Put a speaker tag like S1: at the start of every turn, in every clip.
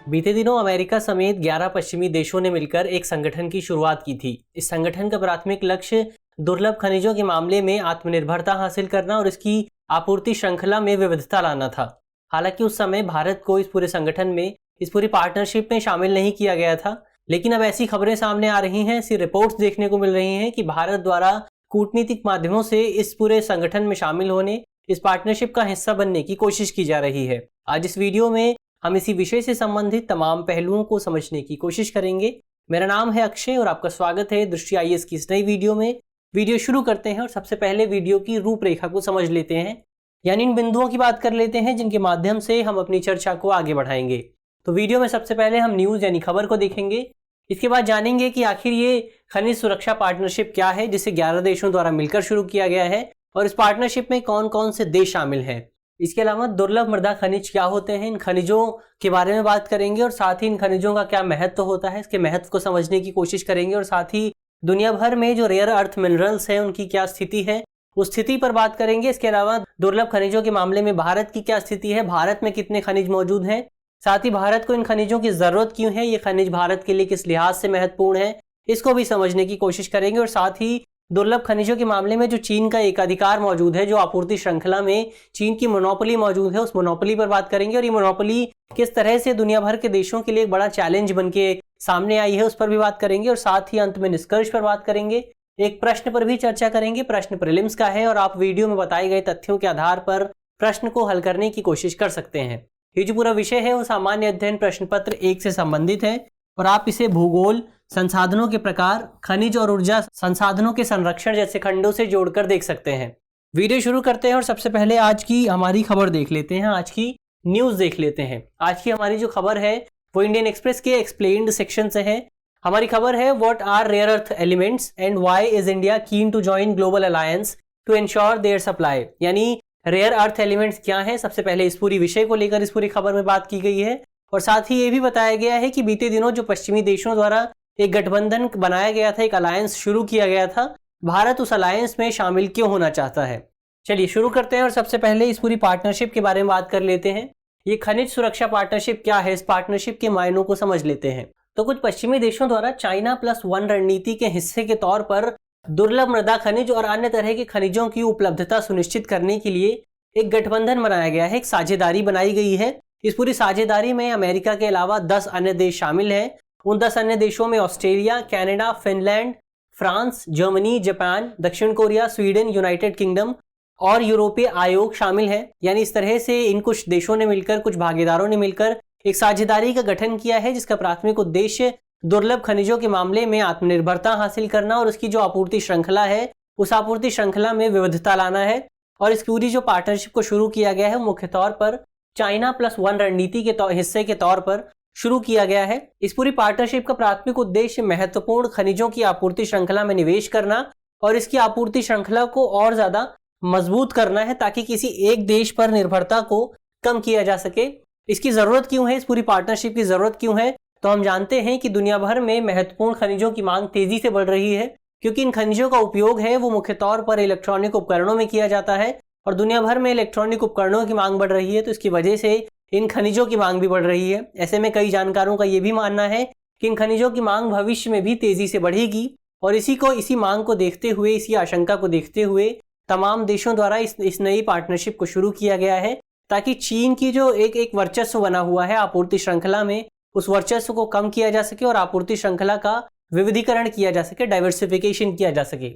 S1: बीते दिनों अमेरिका समेत 11 पश्चिमी देशों ने मिलकर एक संगठन की शुरुआत की थी। इस संगठन का प्राथमिक लक्ष्य दुर्लभ खनिजों के मामले में आत्मनिर्भरता हासिल करना और इसकी आपूर्ति श्रृंखला में विविधता लाना था। हालांकि उस समय भारत को इस पूरे संगठन में, इस पूरी पार्टनरशिप में शामिल नहीं किया गया था। लेकिन अब ऐसी खबरें सामने आ रही हैं, ऐसी रिपोर्ट्स देखने को मिल रही हैं कि भारत द्वारा कूटनीतिक माध्यमों से इस पूरे संगठन में शामिल होने, इस पार्टनरशिप का हिस्सा बनने की कोशिश की जा रही है। आज इस वीडियो में हम इसी विषय से संबंधित तमाम पहलुओं को समझने की कोशिश करेंगे। मेरा नाम है अक्षय और आपका स्वागत है दृष्टि आईएएस की इस नई वीडियो में। वीडियो शुरू करते हैं और सबसे पहले वीडियो की रूपरेखा को समझ लेते हैं, यानी इन बिंदुओं की बात कर लेते हैं जिनके माध्यम से हम अपनी चर्चा को आगे बढ़ाएंगे। तो वीडियो में सबसे पहले हम न्यूज़ यानी खबर को देखेंगे। इसके बाद जानेंगे कि आखिर ये खनिज सुरक्षा पार्टनरशिप क्या है जिसे 11 देशों द्वारा मिलकर शुरू किया गया है और इस पार्टनरशिप में कौन कौन से देश शामिल हैं। इसके अलावा दुर्लभ मृदा खनिज क्या होते हैं, इन खनिजों के बारे में बात करेंगे और साथ ही इन खनिजों का क्या महत्व होता है, इसके महत्व को समझने की कोशिश करेंगे और साथ ही दुनिया भर में जो रेयर अर्थ मिनरल्स हैं उनकी क्या स्थिति है, उस स्थिति पर बात करेंगे। इसके अलावा दुर्लभ खनिजों के मामले में भारत की क्या स्थिति है, भारत में कितने खनिज मौजूद हैं, साथ ही भारत को इन खनिजों की जरूरत क्यों है, ये खनिज भारत के लिए किस लिहाज से महत्वपूर्ण है, इसको भी समझने की कोशिश करेंगे। और साथ ही दुर्लभ खनिजों के मामले में जो चीन का एकाधिकार मौजूद है, जो आपूर्ति श्रृंखला में चीन की मोनोपोली मौजूद है, उस मोनोपोली पर बात करेंगे और ये मोनोपोली किस तरह से दुनिया भर के देशों के लिए एक बड़ा चैलेंज बन के सामने आई है, उस पर भी बात करेंगे। और साथ ही अंत में निष्कर्ष पर बात करेंगे, एक प्रश्न पर भी चर्चा करेंगे। प्रश्न प्रीलिम्स का है और आप वीडियो में बताए गए तथ्यों के आधार पर प्रश्न को हल करने की कोशिश कर सकते हैं। ये जो पूरा विषय है वो सामान्य अध्ययन प्रश्न पत्र 1 से संबंधित है और आप इसे भूगोल, संसाधनों के प्रकार, खनिज और ऊर्जा संसाधनों के संरक्षण जैसे खंडों से जोड़कर देख सकते हैं। वीडियो शुरू करते हैं और सबसे पहले आज की हमारी खबर देख लेते हैं, आज की न्यूज़ देख लेते हैं। आज की हमारी जो खबर है वो इंडियन एक्सप्रेस के एक्सप्लेन्ड सेक्शन से है। हमारी खबर है what are rare earth elements and why is India keen to join global alliance to ensure their supply, यानी रेयर अर्थ एलिमेंट्स क्या है। सबसे पहले इस पूरी विषय को लेकर इस पूरी खबर में बात की गई है और साथ ही ये भी बताया गया है कि बीते दिनों जो पश्चिमी देशों द्वारा एक गठबंधन बनाया गया था, एक अलायंस शुरू किया गया था, भारत उस अलायंस में शामिल क्यों होना चाहता है। चलिए शुरू करते हैं और सबसे पहले इस पूरी पार्टनरशिप के बारे में बात कर लेते हैं। ये खनिज सुरक्षा पार्टनरशिप क्या है, इस पार्टनरशिप के मायनों को समझ लेते हैं। तो कुछ पश्चिमी देशों द्वारा चाइना +1 रणनीति के हिस्से के तौर पर दुर्लभ मृदा खनिज और अन्य तरह के खनिजों की उपलब्धता सुनिश्चित करने के लिए एक गठबंधन बनाया गया है, एक साझेदारी बनाई गई है। इस पूरी साझेदारी में अमेरिका के अलावा 10 अन्य देश शामिल हैं। उन 10 अन्य देशों में Australia, Canada, Finland, France, Germany, Japan, दक्षिण कोरिया, स्वीडन, यूनाइटेड किंगडम और यूरोपीय आयोग शामिल है। यानी इस तरह से इन कुछ देशों ने मिलकर, कुछ भागीदारों ने मिलकर एक साझेदारी का गठन किया है जिसका प्राथमिक उद्देश्य दुर्लभ खनिजों के मामले में आत्मनिर्भरता हासिल करना और उसकी जो आपूर्ति श्रृंखला है उस आपूर्ति श्रृंखला में विविधता लाना है। और इस पूरी जो पार्टनरशिप को शुरू किया गया है मुख्य तौर पर चाइना +1 रणनीति के हिस्से के तौर पर शुरू किया गया है। इस पूरी पार्टनरशिप का प्राथमिक उद्देश्य महत्वपूर्ण खनिजों की आपूर्ति श्रृंखला में निवेश करना और इसकी आपूर्ति श्रृंखला को और ज्यादा मजबूत करना है ताकि किसी एक देश पर निर्भरता को कम किया जा सके। इसकी जरूरत क्यों है, इस पूरी पार्टनरशिप की जरूरत क्यों है, तो हम जानते हैं कि दुनिया भर में महत्वपूर्ण खनिजों की मांग तेजी से बढ़ रही है क्योंकि इन खनिजों का उपयोग है वो मुख्य तौर पर इलेक्ट्रॉनिक उपकरणों में किया जाता है और दुनिया भर में इलेक्ट्रॉनिक उपकरणों की मांग बढ़ रही है, तो इसकी वजह से इन खनिजों की मांग भी बढ़ रही है। ऐसे में कई जानकारों का ये भी मानना है कि इन खनिजों की मांग भविष्य में भी तेजी से बढ़ेगी और इसी मांग को देखते हुए, इसी आशंका को देखते हुए तमाम देशों द्वारा इस नई पार्टनरशिप को शुरू किया गया है ताकि चीन की जो एक वर्चस्व बना हुआ है आपूर्ति श्रृंखला में, उस वर्चस्व को कम किया जा सके और आपूर्ति श्रृंखला का विविधीकरण किया जा सके, डाइवर्सिफिकेशन किया जा सके।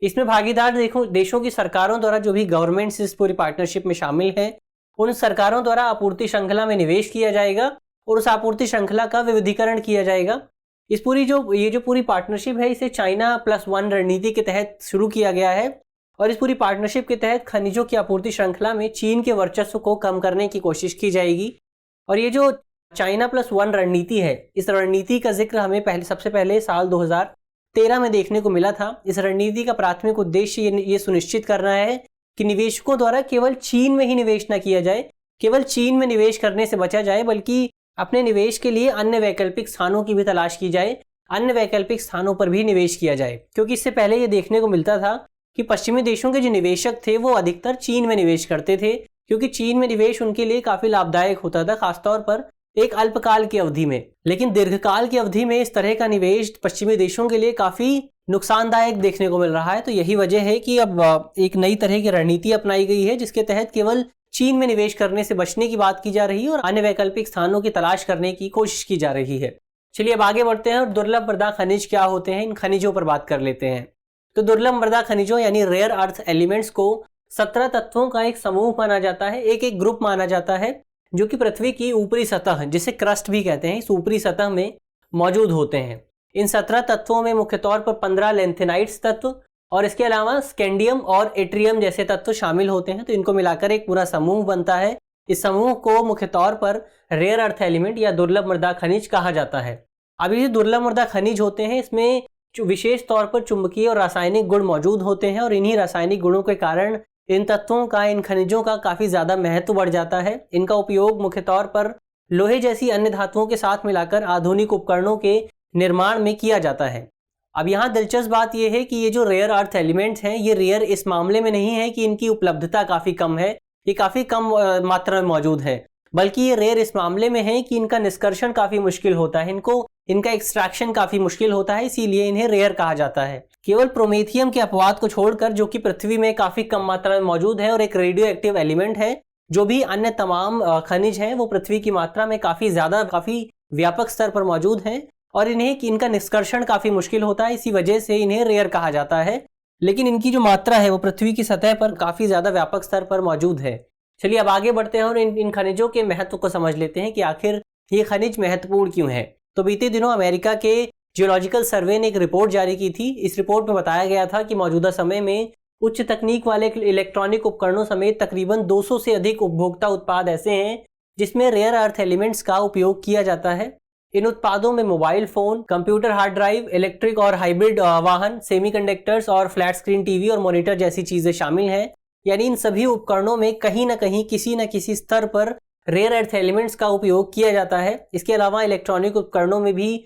S1: इसमें भागीदार देशों की सरकारों द्वारा जो भी गवर्नमेंट्स इस पूरी पार्टनरशिप में शामिल हैं, उन सरकारों द्वारा आपूर्ति श्रृंखला में निवेश किया जाएगा और उस आपूर्ति श्रृंखला का विविधीकरण किया जाएगा। इस पूरी ये जो पूरी पार्टनरशिप है इसे चाइना +1 रणनीति के तहत शुरू किया गया है और इस पूरी पार्टनरशिप के तहत खनिजों की आपूर्ति श्रृंखला में चीन के वर्चस्व को कम करने की कोशिश की जाएगी। और ये जो चाइना +1 रणनीति है, इस रणनीति का जिक्र हमें सबसे पहले साल 2013 में देखने को मिला था। इस रणनीति का प्राथमिक उद्देश्य ये सुनिश्चित करना है कि निवेशकों द्वारा केवल चीन में ही निवेश न किया जाए, केवल चीन में निवेश करने से बचा जाए, बल्कि अपने निवेश के लिए अन्य वैकल्पिक स्थानों की भी तलाश की जाए, अन्य वैकल्पिक स्थानों पर भी निवेश किया जाए। क्योंकि इससे पहले ये देखने को मिलता था कि पश्चिमी देशों के जो निवेशक थे वो अधिकतर चीन में निवेश करते थे क्योंकि चीन में निवेश उनके लिए काफ़ी लाभदायक होता था, खासतौर पर एक अल्पकाल की अवधि में, लेकिन दीर्घकाल की अवधि में इस तरह का निवेश पश्चिमी देशों के लिए काफी नुकसानदायक देखने को मिल रहा है। तो यही वजह है कि अब एक नई तरह की रणनीति अपनाई गई है, जिसके तहत केवल चीन में निवेश करने से बचने की बात की जा रही है और अन्य वैकल्पिक स्थानों की तलाश करने की कोशिश की जा रही है। चलिए अब आगे बढ़ते हैं और दुर्लभ मृदा खनिज क्या होते हैं, इन खनिजों पर बात कर लेते हैं। तो दुर्लभ मृदा खनिजों यानी रेयर अर्थ एलिमेंट्स को 17 तत्वों का एक समूह माना जाता है, एक ग्रुप माना जाता है, जो कि पृथ्वी की ऊपरी सतह, जिसे क्रस्ट भी कहते हैं, इस ऊपरी सतह में मौजूद होते हैं। इन 17 तत्वों में मुख्य तौर पर 15 लेंथेनाइट्स तत्व और इसके अलावा स्कैंडियम और एट्रियम जैसे तत्व शामिल होते हैं। तो इनको मिलाकर एक पूरा समूह बनता है। इस समूह को मुख्य तौर पर रेयर अर्थ एलिमेंट या दुर्लभ मृदा खनिज कहा जाता है। अब ये दुर्लभ मृदा खनिज होते हैं, इसमें विशेष तौर पर चुंबकीय और रासायनिक गुण मौजूद होते हैं और इन्हीं रासायनिक गुणों के कारण इन तत्वों का, इन खनिजों का काफी ज्यादा महत्व बढ़ जाता है। इनका उपयोग मुख्य तौर पर लोहे जैसी अन्य धातुओं के साथ मिलाकर आधुनिक उपकरणों के निर्माण में किया जाता है। अब यहाँ दिलचस्प बात यह है कि ये जो रेयर अर्थ एलिमेंट्स हैं, ये रेयर इस मामले में नहीं है कि इनकी उपलब्धता काफी कम है, ये काफी कम मात्रा में मौजूद है, बल्कि ये रेयर इस मामले में है कि इनका निष्कर्षण काफी मुश्किल होता है, इनका एक्सट्रैक्शन काफी मुश्किल होता है, इसीलिए इन्हें रेयर कहा जाता है। केवल प्रोमेथियम के अपवाद को छोड़कर, जो कि पृथ्वी में काफी कम मात्रा में मौजूद है और एक रेडियो एक्टिव एलिमेंट है, जो भी अन्य तमाम खनिज हैं वो पृथ्वी की मात्रा में काफी ज्यादा, काफी व्यापक स्तर पर मौजूद हैं और इनका निष्कर्षण काफी मुश्किल होता है, इसी वजह से इन्हें रेयर कहा जाता है। लेकिन इनकी जो मात्रा है वो पृथ्वी की सतह पर काफी ज्यादा व्यापक स्तर पर मौजूद है। चलिए अब आगे बढ़ते हैं और इन खनिजों के महत्व को समझ लेते हैं कि आखिर ये खनिज महत्वपूर्ण क्यों है। तो बीते दिनों अमेरिका के जियोलॉजिकल सर्वे ने एक रिपोर्ट जारी की थी। इस रिपोर्ट में बताया गया था कि मौजूदा समय में उच्च तकनीक वाले इलेक्ट्रॉनिक उपकरणों समेत तकरीबन 200 से अधिक उपभोक्ता उत्पाद ऐसे हैं जिसमें रेयर अर्थ एलिमेंट्स का उपयोग किया जाता है। इन उत्पादों में mobile phone, computer hard drive, electric और हाइब्रिड वाहन, सेमीकंडक्टर्स और फ्लैट स्क्रीन टीवी और मॉनिटर जैसी चीजें शामिल हैं। यानी इन सभी उपकरणों में कहीं ना कहीं, किसी न किसी स्तर पर रेयर अर्थ एलिमेंट्स का उपयोग किया जाता है। इसके अलावा इलेक्ट्रॉनिक उपकरणों में भी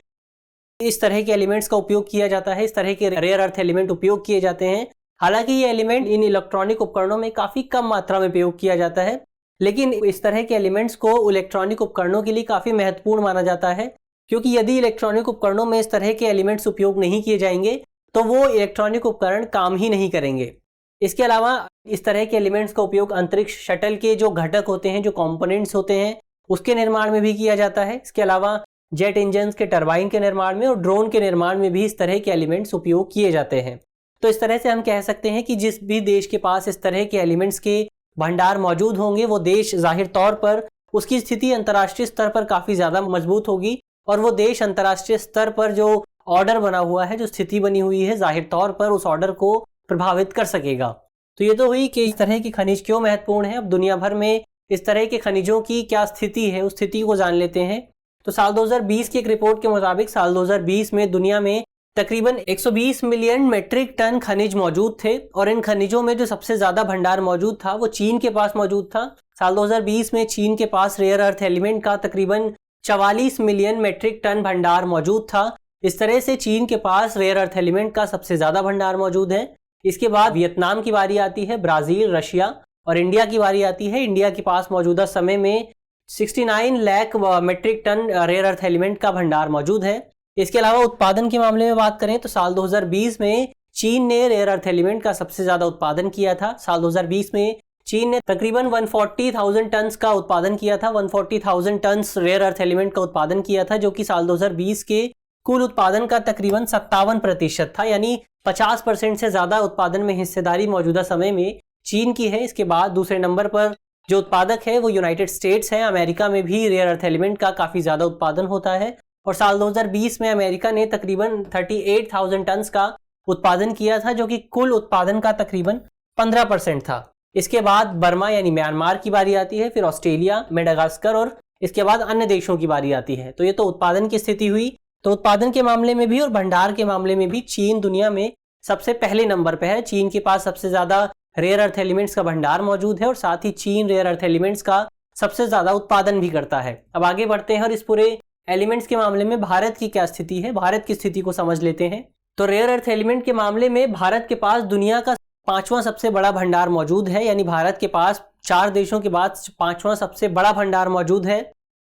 S1: इस तरह के एलिमेंट्स का उपयोग किया जाता है, इस तरह के रेयर अर्थ एलिमेंट उपयोग किए जाते हैं। हालांकि ये एलिमेंट इन इलेक्ट्रॉनिक उपकरणों में काफी कम मात्रा में उपयोग किया जाता है, लेकिन इस तरह के एलिमेंट्स को इलेक्ट्रॉनिक उपकरणों के लिए काफी महत्वपूर्ण माना जाता है, क्योंकि यदि इलेक्ट्रॉनिक उपकरणों में इस तरह के एलिमेंट्स उपयोग नहीं किए जाएंगे तो वो इलेक्ट्रॉनिक उपकरण काम ही नहीं करेंगे। इसके अलावा इस तरह के एलिमेंट्स का उपयोग अंतरिक्ष शटल के जो घटक होते हैं, जो कंपोनेंट्स होते हैं, उसके निर्माण में भी किया जाता है। इसके अलावा जेट इंजन के टरबाइन के निर्माण में और ड्रोन के निर्माण में भी इस तरह के एलिमेंट्स उपयोग किए जाते हैं। तो इस तरह से हम कह सकते हैं कि जिस भी देश के पास इस तरह के एलिमेंट्स के भंडार मौजूद होंगे, वो देश जाहिर तौर पर उसकी स्थिति अंतर्राष्ट्रीय स्तर पर काफी ज्यादा मजबूत होगी और वो देश अंतर्राष्ट्रीय स्तर पर जो ऑर्डर बना हुआ है, जो स्थिति बनी हुई है, जाहिर तौर पर उस ऑर्डर को प्रभावित कर सकेगा। तो ये तो हुई कि इस तरह की खनिज क्यों महत्वपूर्ण है। अब दुनिया भर में इस तरह के खनिजों की क्या स्थिति है, उस स्थिति को जान लेते हैं। तो साल 2020 की एक रिपोर्ट के मुताबिक साल 2020 में दुनिया में तकरीबन 120 मिलियन मेट्रिक टन खनिज मौजूद थे और इन खनिजों में जो सबसे ज्यादा भंडार मौजूद था वो चीन के पास मौजूद था। साल 2020 में चीन के पास रेयर अर्थ एलिमेंट का तकरीबन 44 मिलियन मेट्रिक टन भंडार मौजूद था। इस तरह से चीन के पास रेयर अर्थ एलिमेंट का सबसे ज्यादा भंडार मौजूद है। इसके बाद वियतनाम की बारी आती है, ब्राजील, रशिया और इंडिया की बारी आती है। इंडिया के पास मौजूदा समय में 69 lakh metric ton rare earth element का भंडार मौजूद है। इसके अलावा उत्पादन के मामले में बात करें तो साल 2020 में चीन ने रेयर अर्थ एलिमेंट का सबसे ज्यादा उत्पादन किया था। साल 2020 में चीन ने तकरीबन 140,000 टन का उत्पादन किया था, 140,000 टन रेयर अर्थ एलिमेंट का उत्पादन किया था, जो कि साल 2020 के कुल उत्पादन का तकरीबन 57% था। यानी 50% से ज्यादा उत्पादन में हिस्सेदारी मौजूदा समय में चीन की है। इसके बाद दूसरे नंबर पर जो उत्पादक है वो यूनाइटेड स्टेट्स है। अमेरिका में भी रेयर अर्थ एलिमेंट का काफी ज्यादा उत्पादन होता है और साल 2020 में अमेरिका ने तकरीबन 38,000 टन का उत्पादन किया था, जो कि कुल उत्पादन का तकरीबन 15% था। इसके बाद बर्मा यानी म्यांमार की बारी आती है, फिर ऑस्ट्रेलिया, मेडागास्कर और इसके बाद अन्य देशों की बारी आती है। तो ये तो उत्पादन की स्थिति हुई। तो उत्पादन के मामले में भी और भंडार के मामले में भी चीन दुनिया में सबसे पहले नंबर पे है। चीन के पास सबसे ज्यादा रेयर अर्थ एलिमेंट्स का भंडार मौजूद है और साथ ही चीन रेयर अर्थ एलिमेंट्स का सबसे ज्यादा उत्पादन भी करता है। अब आगे बढ़ते हैं और इस पूरे एलिमेंट्स के मामले में भारत की क्या स्थिति है, भारत की स्थिति को समझ लेते हैं। तो रेयर अर्थ एलिमेंट के मामले में भारत के पास दुनिया का 5वां सबसे बड़ा भंडार मौजूद है। यानी भारत के पास 4 देशों के बाद 5वां सबसे बड़ा भंडार मौजूद है।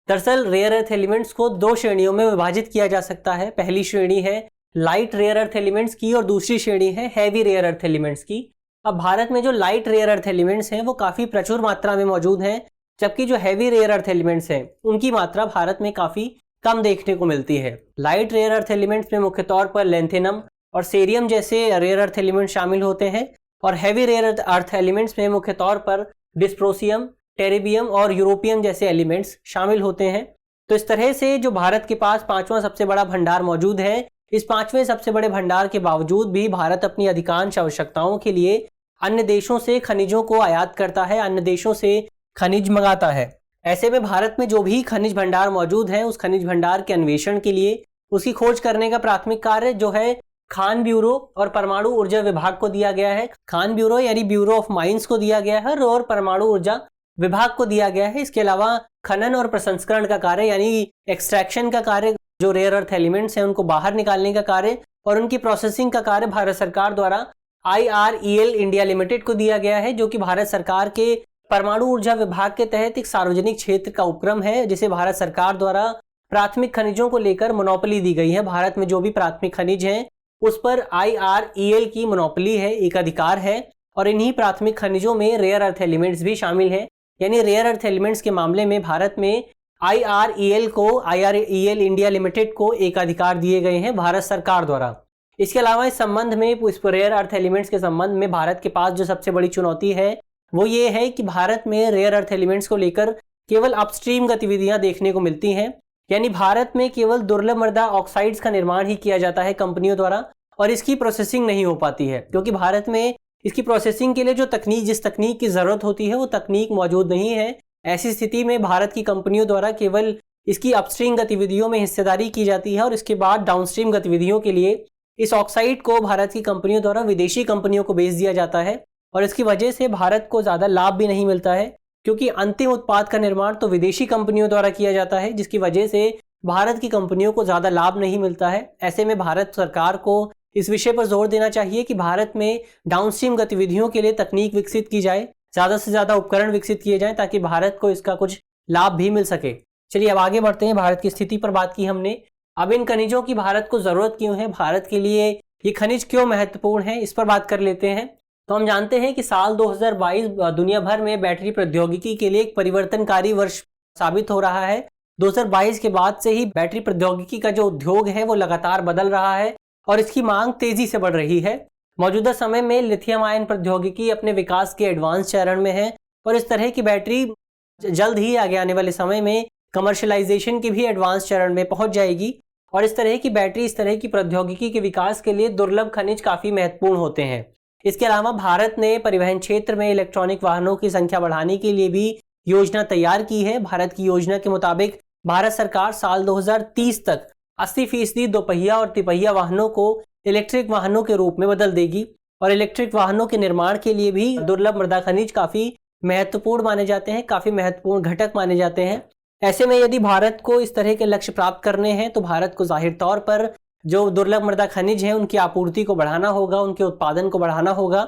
S1: दरअसल रेयर अर्थ एलिमेंट्स को दो श्रेणियों में विभाजित किया जा सकता है। पहली श्रेणी है लाइट रेयर अर्थ एलिमेंट्स की और दूसरी श्रेणी है हैवी रेयर अर्थ एलिमेंट्स की। अब भारत में जो लाइट रेयर अर्थ एलिमेंट्स हैं वो काफ़ी प्रचुर मात्रा में मौजूद हैं, जबकि जो हैवी रेयर अर्थ एलिमेंट्स हैं उनकी मात्रा भारत में काफ़ी कम देखने को मिलती है। लाइट रेयर अर्थ एलिमेंट्स में मुख्य तौर पर लेंथेनम और सेरियम जैसे रेयर अर्थ एलिमेंट शामिल होते हैं, और हैवी रेयर अर्थ एलिमेंट्स में मुख्य तौर पर डिस्प्रोसियम, टेरिबियम और यूरोपियम जैसे एलिमेंट्स शामिल होते हैं। तो इस तरह से जो भारत के पास पांचवा सबसे बड़ा भंडार मौजूद है, इस पांचवें सबसे बड़े भंडार के बावजूद भी भारत अपनी अधिकांश आवश्यकताओं के लिए अन्य देशों से खनिजों को आयात करता है, अन्य देशों से खनिज मंगाता है। ऐसे में भारत में जो भी खनिज भंडार मौजूद है, उस खनिज भंडार के अन्वेषण के लिए उसकी खोज करने का प्राथमिक कार्य जो है खान ब्यूरो और परमाणु ऊर्जा विभाग को दिया गया है। खान ब्यूरो यानी ब्यूरो ऑफ माइंस को दिया गया है और परमाणु ऊर्जा विभाग को दिया गया है। इसके अलावा खनन और प्रसंस्करण का कार्य यानी एक्सट्रैक्शन का कार्य, जो रेयर अर्थ एलिमेंट्स हैं उनको बाहर निकालने का कार्य और उनकी प्रोसेसिंग का कार्य भारत सरकार द्वारा IREL इंडिया लिमिटेड को दिया गया है, जो कि भारत सरकार के परमाणु ऊर्जा विभाग के तहत एक सार्वजनिक क्षेत्र का उपक्रम है, जिसे भारत सरकार द्वारा प्राथमिक खनिजों को लेकर मोनोपोली दी गई है। भारत में जो भी प्राथमिक खनिज हैं उस पर IREL की मोनोपोली है, एक अधिकार है, और इन्हीं प्राथमिक खनिजों में रेयर अर्थ एलिमेंट्स भी शामिल हैं। यानी रेयर अर्थ एलिमेंट्स के मामले में भारत में IREL इंडिया लिमिटेड को एक अधिकार दिए गए हैं भारत सरकार द्वारा। इसके अलावा इस संबंध में, इस रेयर अर्थ एलिमेंट्स के संबंध में भारत के पास जो सबसे बड़ी चुनौती है वो ये है कि भारत में रेयर अर्थ एलिमेंट्स को लेकर केवल अपस्ट्रीम गतिविधियां देखने को मिलती हैं। यानी भारत में केवल दुर्लभ मृदा ऑक्साइड्स का निर्माण ही किया जाता है कंपनियों द्वारा, और इसकी प्रोसेसिंग नहीं हो पाती है, क्योंकि भारत में इसकी प्रोसेसिंग के लिए जो तकनीक, जिस तकनीक की जरूरत होती है वो तकनीक मौजूद नहीं है। ऐसी स्थिति में भारत की कंपनियों द्वारा केवल इसकी अपस्ट्रीम गतिविधियों में हिस्सेदारी की जाती है और इसके बाद डाउनस्ट्रीम गतिविधियों के लिए इस ऑक्साइड को भारत की कंपनियों द्वारा विदेशी कंपनियों को बेच दिया जाता है, और इसकी वजह से भारत को ज़्यादा लाभ भी नहीं मिलता है, क्योंकि अंतिम उत्पाद का निर्माण तो विदेशी कंपनियों द्वारा किया जाता है, जिसकी वजह से भारत की कंपनियों को ज़्यादा लाभ नहीं मिलता है। ऐसे में भारत सरकार को इस विषय पर जोर देना चाहिए कि भारत में डाउनस्ट्रीम गतिविधियों के लिए तकनीक विकसित की जाए, ज़्यादा से ज़्यादा उपकरण विकसित किए जाएं, ताकि भारत को इसका कुछ लाभ भी मिल सके। चलिए अब आगे बढ़ते हैं। भारत की स्थिति पर बात की हमने, अब इन खनिजों की भारत को ज़रूरत क्यों है, भारत के लिए ये खनिज क्यों महत्वपूर्ण है, इस पर बात कर लेते हैं। तो हम जानते हैं कि साल 2022 दुनिया भर में बैटरी प्रौद्योगिकी के लिए एक परिवर्तनकारी वर्ष साबित हो रहा है। 2022 के बाद से ही बैटरी प्रौद्योगिकी का जो उद्योग है वो लगातार बदल रहा है और इसकी मांग तेजी से बढ़ रही है। मौजूदा समय में लिथियम आयन प्रौद्योगिकी अपने विकास के एडवांस चरण में है और इस तरह की बैटरी जल्द ही आगे आने वाले समय में कमर्शलाइजेशन की भी एडवांस चरण में पहुंच जाएगी। और इस तरह की बैटरी, इस तरह की प्रौद्योगिकी के विकास के लिए दुर्लभ खनिज काफ़ी महत्वपूर्ण होते हैं। इसके अलावा भारत ने परिवहन क्षेत्र में इलेक्ट्रॉनिक वाहनों की संख्या बढ़ाने के लिए भी योजना तैयार की है। भारत की योजना के मुताबिक भारत सरकार साल 2030 तक 80% दोपहिया और तिपहिया वाहनों को इलेक्ट्रिक वाहनों के रूप में बदल देगी, और इलेक्ट्रिक वाहनों के निर्माण के लिए भी दुर्लभ मृदा खनिज काफ़ी महत्वपूर्ण माने जाते हैं, काफ़ी महत्वपूर्ण घटक माने जाते हैं। ऐसे में यदि भारत को इस तरह के लक्ष्य प्राप्त करने हैं तो भारत को जाहिर तौर पर जो दुर्लभ मृदा खनिज हैं उनकी आपूर्ति को बढ़ाना होगा, उनके उत्पादन को बढ़ाना होगा।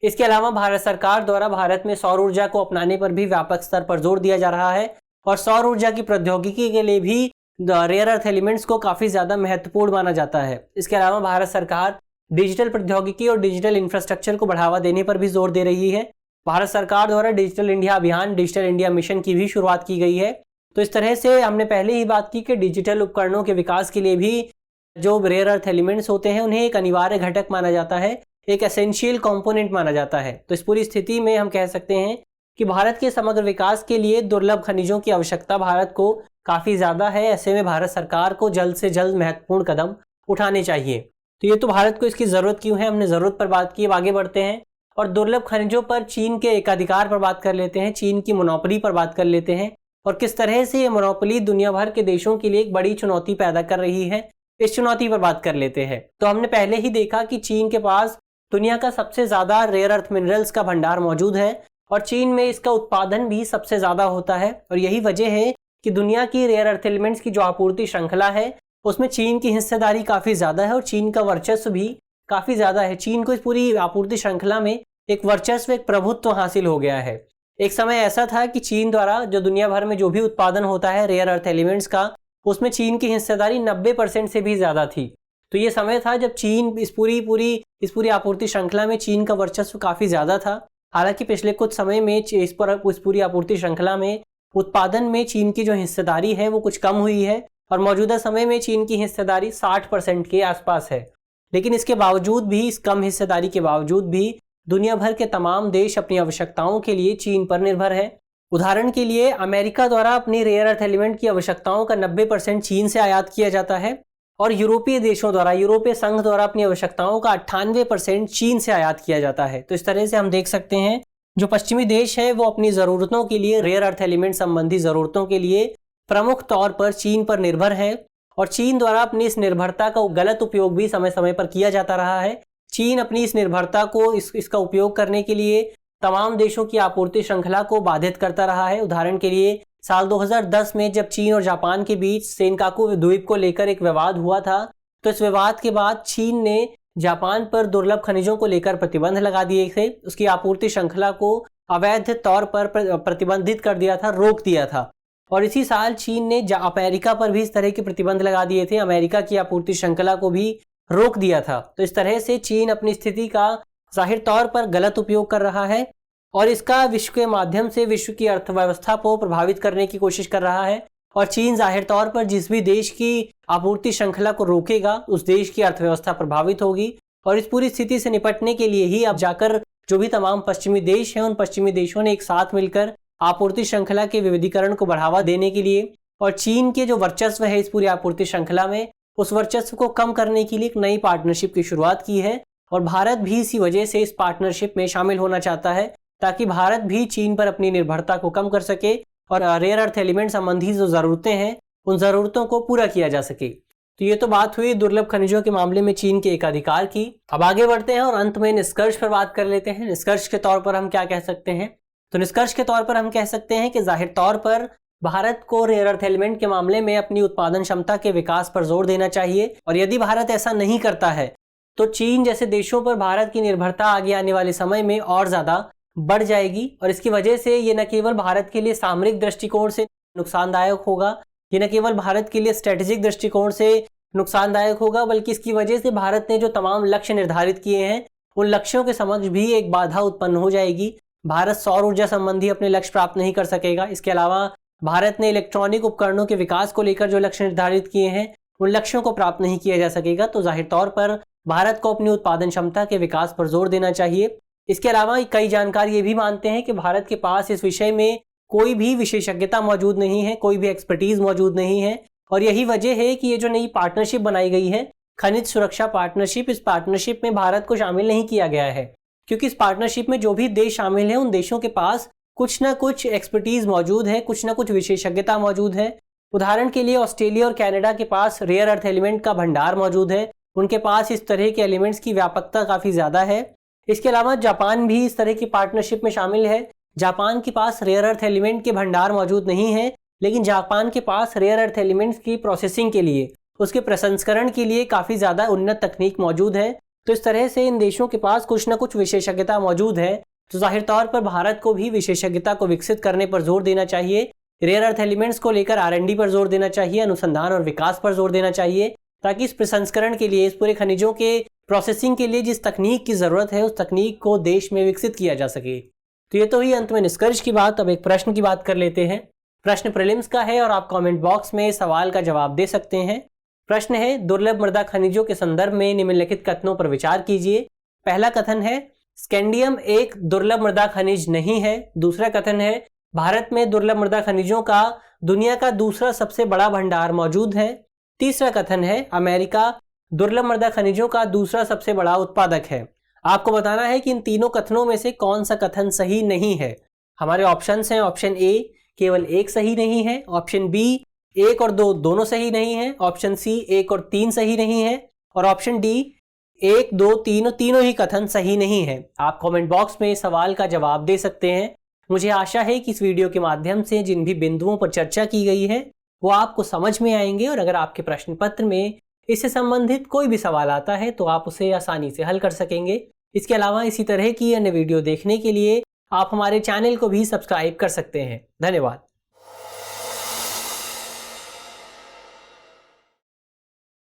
S1: इसके अलावा भारत सरकार द्वारा भारत में सौर ऊर्जा को अपनाने पर भी व्यापक स्तर पर जोर दिया जा रहा है, और सौर ऊर्जा की प्रौद्योगिकी के लिए भी रेयर अर्थ एलिमेंट्स को काफ़ी ज़्यादा महत्वपूर्ण माना जाता है। इसके अलावा भारत सरकार डिजिटल प्रौद्योगिकी और डिजिटल इंफ्रास्ट्रक्चर को बढ़ावा देने पर भी जोर दे रही है। भारत सरकार द्वारा डिजिटल इंडिया अभियान, डिजिटल इंडिया मिशन की भी शुरुआत की गई है। तो इस तरह से हमने पहले ही बात की कि डिजिटल उपकरणों के विकास के लिए भी जो रेयर अर्थ एलिमेंट्स होते हैं उन्हें एक अनिवार्य घटक माना जाता है, एक एसेंशियल कंपोनेंट माना जाता है। तो इस पूरी स्थिति में हम कह सकते हैं कि भारत के समग्र विकास के लिए दुर्लभ खनिजों की आवश्यकता भारत को काफ़ी ज़्यादा है। ऐसे में भारत सरकार को जल्द से जल्द महत्वपूर्ण कदम उठाने चाहिए। तो ये तो भारत को इसकी ज़रूरत क्यों है, हमने ज़रूरत पर बात की। अब आगे बढ़ते हैं और दुर्लभ खनिजों पर चीन के एकाधिकार पर बात कर लेते हैं, चीन की मोनोपोली पर बात कर लेते हैं और किस तरह से ये मोनोपोली दुनिया भर के देशों के लिए एक बड़ी चुनौती पैदा कर रही है, इस चुनौती पर बात कर लेते हैं। तो हमने पहले ही देखा कि चीन के पास दुनिया का सबसे ज़्यादा रेयर अर्थ मिनरल्स का भंडार मौजूद है और चीन में इसका उत्पादन भी सबसे ज़्यादा होता है, और यही वजह है कि दुनिया की रेयर अर्थ एलिमेंट्स की जो आपूर्ति श्रृंखला है उसमें चीन की हिस्सेदारी काफ़ी ज़्यादा है और चीन का वर्चस्व भी काफ़ी ज़्यादा है। चीन को इस पूरी आपूर्ति श्रृंखला में एक वर्चस्व, एक प्रभुत्व हासिल हो गया है। एक समय ऐसा था कि चीन द्वारा जो दुनिया भर में जो भी उत्पादन होता है रेयर अर्थ एलिमेंट्स का, उसमें चीन की हिस्सेदारी 90% से भी ज़्यादा थी। तो ये समय था जब चीन इस पूरी आपूर्ति श्रृंखला में चीन का वर्चस्व काफ़ी ज़्यादा था। हालांकि पिछले कुछ समय में इस पूरी आपूर्ति श्रृंखला में उत्पादन में चीन की जो हिस्सेदारी है वो कुछ कम हुई है और मौजूदा समय में चीन की हिस्सेदारी 60% के आसपास है। लेकिन इसके बावजूद भी, इस कम हिस्सेदारी के बावजूद भी दुनिया भर के तमाम देश अपनी आवश्यकताओं के लिए चीन पर निर्भर है। उदाहरण के लिए अमेरिका द्वारा अपनी रेयर अर्थ एलिमेंट की आवश्यकताओं का 90% चीन से आयात किया जाता है और यूरोपीय देशों द्वारा, यूरोपीय संघ द्वारा अपनी आवश्यकताओं का 98% चीन से आयात किया जाता है। तो इस तरह से हम देख सकते हैं जो पश्चिमी देश है वो अपनी ज़रूरतों के लिए, रेयर अर्थ एलिमेंट संबंधी ज़रूरतों के लिए प्रमुख तौर पर चीन पर निर्भर है और चीन द्वारा अपनी इस निर्भरता का गलत उपयोग भी समय समय पर किया जाता रहा है। चीन अपनी इस निर्भरता को, इसका उपयोग करने के लिए तमाम देशों की आपूर्ति श्रृंखला को बाधित करता रहा है। उदाहरण के लिए साल 2010 में जब चीन और जापान के बीच सेनकाकू द्वीप को लेकर एक विवाद हुआ था, तो इस विवाद के बाद चीन ने जापान पर दुर्लभ खनिजों को लेकर प्रतिबंध लगा दिए थे। उसकी आपूर्ति श्रृंखला को अवैध तौर पर प्रतिबंधित कर दिया था, रोक दिया था। और इसी साल चीन ने अमेरिका पर भी इस तरह के प्रतिबंध लगा दिए थे, अमेरिका की आपूर्ति श्रृंखला को भी रोक दिया था। तो इस तरह से चीन अपनी स्थिति का जाहिर तौर पर गलत उपयोग कर रहा है और इसका विश्व के माध्यम से विश्व की अर्थव्यवस्था को प्रभावित करने की कोशिश कर रहा है। और चीन जाहिर तौर पर जिस भी देश की आपूर्ति श्रृंखला को रोकेगा उस देश की अर्थव्यवस्था प्रभावित होगी। और इस पूरी स्थिति से निपटने के लिए ही अब जाकर जो भी तमाम पश्चिमी देश हैं, उन पश्चिमी देशों ने एक साथ मिलकर आपूर्ति श्रृंखला के विविधीकरण को बढ़ावा देने के लिए और चीन के जो वर्चस्व है इस पूरी आपूर्ति श्रृंखला में, उस वर्चस्व को कम करने के लिए एक नई पार्टनरशिप की शुरुआत की है। और भारत भी इसी वजह से इस पार्टनरशिप में शामिल होना चाहता है ताकि भारत भी चीन पर अपनी निर्भरता को कम कर सके और रेयर अर्थ एलिमेंट संबंधी जो ज़रूरतें हैं उन ज़रूरतों को पूरा किया जा सके। तो ये तो बात हुई दुर्लभ खनिजों के मामले में चीन के एकाधिकार की। अब आगे बढ़ते हैं और अंत में निष्कर्ष पर बात कर लेते हैं। निष्कर्ष के तौर पर हम क्या कह सकते हैं? तो निष्कर्ष के तौर पर हम कह सकते हैं कि जाहिर तौर पर भारत को रेयर अर्थ एलिमेंट के मामले में अपनी उत्पादन क्षमता के विकास पर जोर देना चाहिए और यदि भारत ऐसा नहीं करता है तो चीन जैसे देशों पर भारत की निर्भरता आगे आने वाले समय में और ज़्यादा बढ़ जाएगी। और इसकी वजह से ये न केवल भारत के लिए सामरिक दृष्टिकोण से नुकसानदायक होगा, ये न केवल भारत के लिए स्ट्रेटेजिक दृष्टिकोण से नुकसानदायक होगा, बल्कि इसकी वजह से भारत ने जो तमाम लक्ष्य निर्धारित किए हैं उन लक्ष्यों के समक्ष भी एक बाधा उत्पन्न हो जाएगी। भारत सौर ऊर्जा संबंधी अपने लक्ष्य प्राप्त नहीं कर सकेगा। इसके अलावा भारत ने इलेक्ट्रॉनिक उपकरणों के विकास को लेकर जो लक्ष्य निर्धारित किए हैं उन लक्ष्यों को प्राप्त नहीं किया जा सकेगा। तो जाहिर तौर पर भारत को अपनी उत्पादन क्षमता के विकास पर जोर देना चाहिए। इसके अलावा कई जानकार ये भी मानते हैं कि भारत के पास इस विषय में कोई भी विशेषज्ञता मौजूद नहीं है, कोई भी एक्सपर्टीज मौजूद नहीं है और यही वजह है कि ये जो नई पार्टनरशिप बनाई गई है, खनिज सुरक्षा पार्टनरशिप, इस पार्टनरशिप में भारत को शामिल नहीं किया गया है क्योंकि इस पार्टनरशिप में जो भी देश शामिल हैं उन देशों के पास कुछ ना कुछ एक्सपर्टीज मौजूद है, कुछ ना कुछ विशेषज्ञता मौजूद है। उदाहरण के लिए ऑस्ट्रेलिया और कनाडा के पास रेयर अर्थ एलिमेंट का भंडार मौजूद है, उनके पास इस तरह के एलिमेंट्स की व्यापकता काफ़ी ज़्यादा है। इसके अलावा जापान भी इस तरह की पार्टनरशिप में शामिल है। जापान के पास रेयर अर्थ एलिमेंट के भंडार मौजूद नहीं है, लेकिन जापान के पास रेयर अर्थ एलिमेंट्स की प्रोसेसिंग के लिए, उसके प्रसंस्करण के लिए काफ़ी ज़्यादा उन्नत तकनीक मौजूद है। तो इस तरह से इन देशों के पास कुछ ना कुछ विशेषज्ञता मौजूद है। तो जाहिर तौर पर भारत को भी विशेषज्ञता को विकसित करने पर जोर देना चाहिए, रेयर अर्थ एलिमेंट्स को लेकर R&D पर जोर देना चाहिए, अनुसंधान और विकास पर जोर देना चाहिए ताकि इस प्रसंस्करण के लिए, इस पूरे खनिजों के प्रोसेसिंग के लिए जिस तकनीक की ज़रूरत है उस तकनीक को देश में विकसित किया जा सके। तो ये तो हुई अंत में निष्कर्ष की बात। अब एक प्रश्न की बात कर लेते हैं। प्रश्न प्रीलिम्स का है और आप कमेंट बॉक्स में सवाल का जवाब दे सकते हैं। प्रश्न है, दुर्लभ मृदा खनिजों के संदर्भ में निम्नलिखित कथनों पर विचार कीजिए। पहला कथन है स्कैंडियम एक दुर्लभ मृदा खनिज नहीं है। दूसरा कथन है भारत में दुर्लभ मृदा खनिजों का दुनिया का दूसरा सबसे बड़ा भंडार मौजूद है। तीसरा कथन है अमेरिका दुर्लभ मृदा खनिजों का दूसरा सबसे बड़ा उत्पादक है। आपको बताना है कि इन तीनों कथनों में से कौन सा कथन सही नहीं है। हमारे ऑप्शंस हैं, ऑप्शन ए केवल एक सही नहीं है, ऑप्शन बी 1 और 2 दोनों सही नहीं है, ऑप्शन सी 1 और 3 सही नहीं है और ऑप्शन डी 1, 2, 3 तीनों ही कथन सही नहीं है। आप कमेंट बॉक्स में सवाल का जवाब दे सकते हैं। मुझे आशा है कि इस वीडियो के माध्यम से जिन भी बिंदुओं पर चर्चा की गई है वो आपको समझ में आएंगे और अगर आपके प्रश्न पत्र में इससे संबंधित कोई भी सवाल आता है तो आप उसे आसानी से हल कर सकेंगे। इसके अलावा इसी तरह की अन्य वीडियो देखने के लिए आप हमारे चैनल को भी सब्सक्राइब कर सकते हैं। धन्यवाद।